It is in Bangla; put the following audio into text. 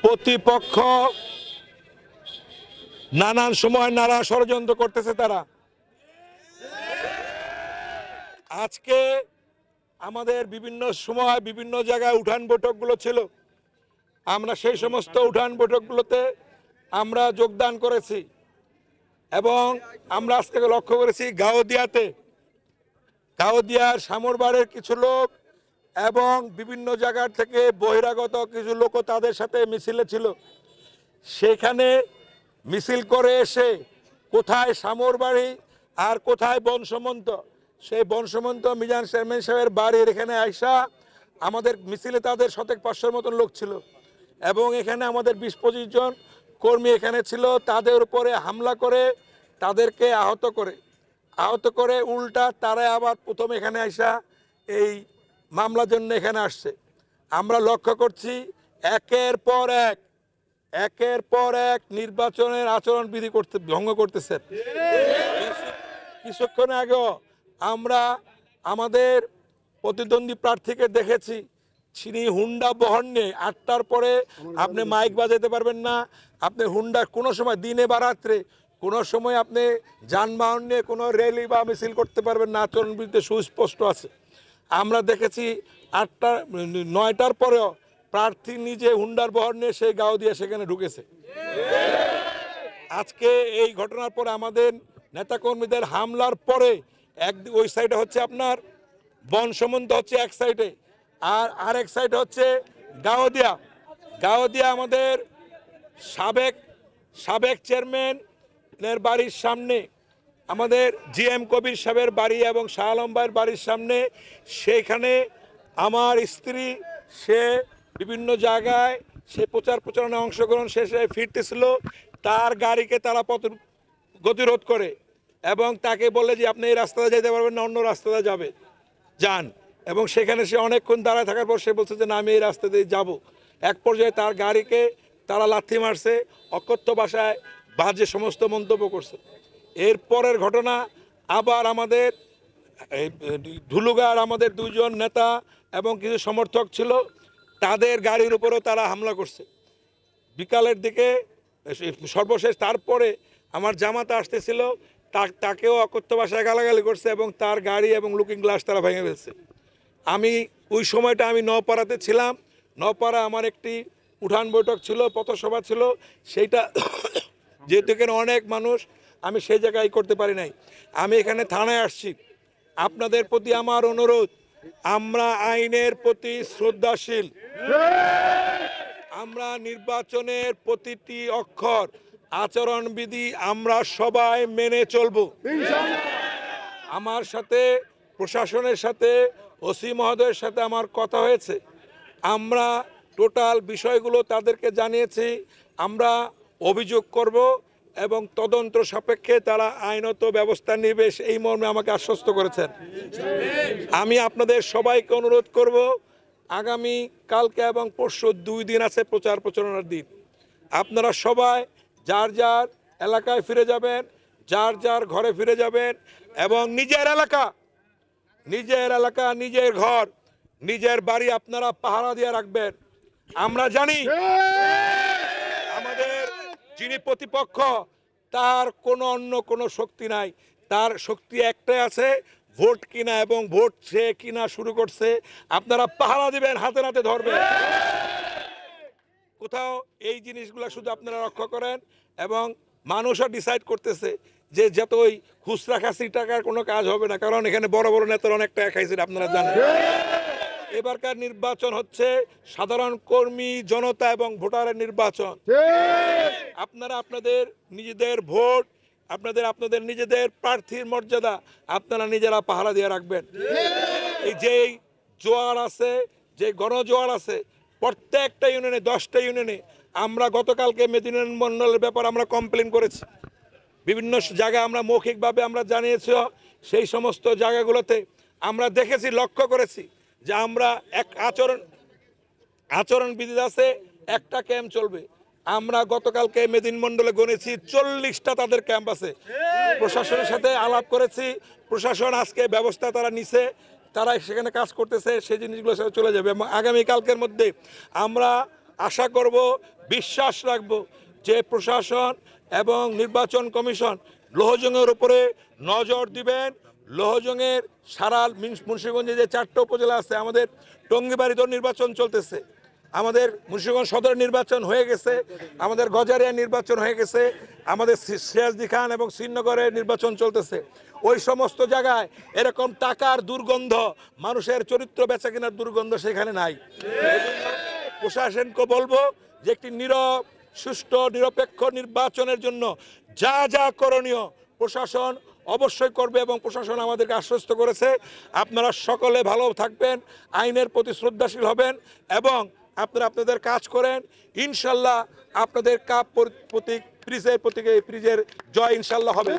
প্রতিপক্ষ নানান সময় নানা ষড়যন্ত্র করতেছে। তারা আজকে আমাদের বিভিন্ন সময় বিভিন্ন জায়গায় উঠান বৈঠকগুলো ছিল, আমরা সেই সমস্ত উঠান বৈঠকগুলোতে আমরা যোগদান করেছি এবং আমরা আজকে লক্ষ্য করেছি গাওদিয়ার সামরবাড়ির কিছু লোক এবং বিভিন্ন জায়গা থেকে বহিরাগত কিছু লোকও তাদের সাথে মিছিলে ছিল। সেখানে মিছিল করে এসে কোথায় সামরবাড়ি আর কোথায় বনসমন্ত, সেই বনসমন্ত মিজান চেয়ারম্যান সাহেবের বাড়ির এখানে আইসা আমাদের মিছিলে তাদের 100-500 মতন লোক ছিল এবং এখানে আমাদের 20-25 জন কর্মী এখানে ছিল। তাদের উপরে হামলা করে তাদেরকে আহত করে উল্টা তারা আবার প্রথম এখানে আইসা এই মামলার জন্য এখানে আসছে। আমরা লক্ষ্য করছি একের পর এক নির্বাচনের আচরণবিধি ভঙ্গ করতেছেন। কিছুক্ষণ আগেও আমরা আমাদের প্রতিদ্বন্দ্বী প্রার্থীকে দেখেছি, তিনি হুন্ডা বহন নিয়ে 8টার পরে আপনি মাইক বাজাতে পারবেন না, আপনি হুন্ডা কোনো সময় দিনে বা রাত্রে কোনো সময় আপনি যানবাহন নিয়ে কোনো র্যালি বা মিছিল করতে পারবেন না, আচরণবিধিতে সুস্পষ্ট আছে। আমরা দেখেছি 9টার পরেও প্রার্থী নিজে হুন্ডার বহর নিয়ে সেই গাওদিয়া সেখানে ঢুকেছে। আজকে এই ঘটনার পরে আমাদের নেতাকর্মীদের হামলার পরে ওই সাইডে হচ্ছে আপনার বনসমন্ত হচ্ছে এক সাইডে, আর আরেক সাইডে হচ্ছে গাওদিয়া আমাদের সাবেক চেয়ারম্যানের বাড়ির সামনে, আমাদের জিএম কবির সাহেবের বাড়ি এবং শাহ আলম ভাইয়ের বাড়ির সামনে। সেইখানে আমার স্ত্রী সে বিভিন্ন জায়গায় সে প্রচারণায় অংশগ্রহণ শেষে ফিরতেছিল, তার গাড়িকে তারা গতিরোধ করে এবং তাকে বলে যে আপনি এই রাস্তাতে যেতে পারবেন না, অন্য রাস্তাতে যান। এবং সেখানে সে অনেকক্ষণ দাঁড়ায় থাকার পর সে বলছে যে না আমি এই রাস্তাতেই যাব। এক পর্যায়ে তার গাড়িকে তারা লাথি মারছে, অকথ্য ভাষায় বাজে সমস্ত মন্তব্য করছে। এরপরের ঘটনা আবার আমাদের ধুলুগার আমাদের 2 জন নেতা এবং কিছু সমর্থক ছিল, তাদের গাড়ির উপরেও তারা হামলা করছে বিকালের দিকে। সর্বশেষ তারপরে আমার জামাতা আসতেছিল, তাকেও অকথ্য ভাষায় গালাগালি করছে এবং তার গাড়ি এবং লুকিং গ্লাস তারা ভেঙে ফেলছে। আমি ওই সময়টা আমি নওপাড়াতে ছিলাম। নওপাড়া আমার একটি উঠান বৈঠক ছিল, পথসভা ছিল, সেইটা যেহেতু এখানে অনেক মানুষ, আমি সেই জায়গায় করতে পারি নাই। আমি এখানে থানায় আসছি। আপনাদের প্রতি আমার অনুরোধ, আমরা আইনের প্রতি শ্রদ্ধাশীল, আমরা নির্বাচনের প্রতিটি অক্ষর আচরণবিধি আমরা সবাই মেনে চলব। আমার সাথে প্রশাসনের সাথে ওসি মহোদয়ের সাথে আমার কথা হয়েছে, আমরা টোটাল বিষয়গুলো তাদেরকে জানিয়েছি, আমরা অভিযোগ করব এবং তদন্ত সাপেক্ষে তারা আইনত ব্যবস্থা নেবে, এই মর্মে আমাকে আশ্বস্ত করেছেন। আমি আপনাদের সবাইকে অনুরোধ করব, আগামী কালকে এবং পরশু 2 দিন আছে প্রচারণার দিন। আপনারা সবাই যার যার এলাকায় ফিরে যাবেন, যার যার ঘরে ফিরে যাবেন এবং নিজের এলাকা, নিজের ঘর, নিজের বাড়ি আপনারা পাহারা দিয়ে রাখবেন। আমরা জানি আমাদের যিনি প্রতিপক্ষ তার অন্য কোনো শক্তি নাই, তার শক্তি একটাই আছে, ভোট কিনা, এবং ভোট সে কিনা শুরু করছে। আপনারা পাহারা দিবেন, হাতে নাতে ধরবেন। কোথাও এই জিনিসগুলো শুধু আপনারা রক্ষা করেন এবং মানুষও ডিসাইড করতেছে যে যতই খুচরা খাসি টাকার কোনো কাজ হবে না, কারণ এখানে বড় বড় নেতারা অনেক টাকা খাইছেন আপনারা জানেন। এবারকার নির্বাচন হচ্ছে সাধারণ কর্মী জনতা এবং ভোটারের নির্বাচন। আপনারা আপনাদের নিজেদের ভোট, আপনাদের নিজেদের প্রার্থীর মর্যাদা আপনারা নিজেরা পাহারা দিয়ে রাখবেন। এই যে জোয়ার আছে, যে গণজোয়ার আছে, প্রত্যেকটা ইউনিয়নে 10টা ইউনিয়নে আমরা গতকালকে মেদিনী মণ্ডলের ব্যাপার আমরা কমপ্লেন করেছি, বিভিন্ন জায়গায় আমরা মৌখিকভাবে আমরা জানিয়েছি। সেই সমস্ত জায়গাগুলোতে আমরা দেখেছি, লক্ষ্য করেছি যে আমরা এক আচরণবিধি আছে, একটা ক্যাম্প চলবে। আমরা গতকালকে মেদিনী মণ্ডলে গণেছি 40টা তাদের ক্যাম্প আছে। প্রশাসনের সাথে আলাপ করেছি, প্রশাসন আজকে ব্যবস্থা তারা নিছে, তারা সেখানে কাজ করতেছে, সেই জিনিসগুলো চলে যাবে এবং আগামীকালকের মধ্যে আমরা আশা করব বিশ্বাস রাখব যে প্রশাসন এবং নির্বাচন কমিশন লোহজংয়ের উপরে নজর দিবেন। লোহজংয়ের সারা মুন্সিগঞ্জে যে 4টা উপজেলা আছে, আমাদের টঙ্গিবাড়িতেও নির্বাচন চলতেছে, আমাদের মুন্সিগঞ্জ সদর নির্বাচন হয়ে গেছে, আমাদের গজারিয়া নির্বাচন হয়ে গেছে, আমাদের সিরাজদি খান এবং শ্রীনগরের নির্বাচন চলতেছে। ওই সমস্ত জায়গায় এরকম টাকার দুর্গন্ধ, মানুষের চরিত্র বেচা কেনার দুর্গন্ধ সেখানে নাই। প্রশাসনকে বলবো যে একটি নীরব, সুষ্ঠু, নিরপেক্ষ নির্বাচনের জন্য যা যা করণীয় প্রশাসন অবশ্যই করবে এবং প্রশাসন আমাদেরকে আশ্বস্ত করেছে। আপনারা সকলে ভালো থাকবেন, আইনের প্রতি শ্রদ্ধাশীল হবেন এবং আপনারা আপনাদের কাজ করেন। ইনশাল্লাহ আপনাদের কাপ প্রতীক ফ্রিজের জয় ইনশাল্লাহ হবে।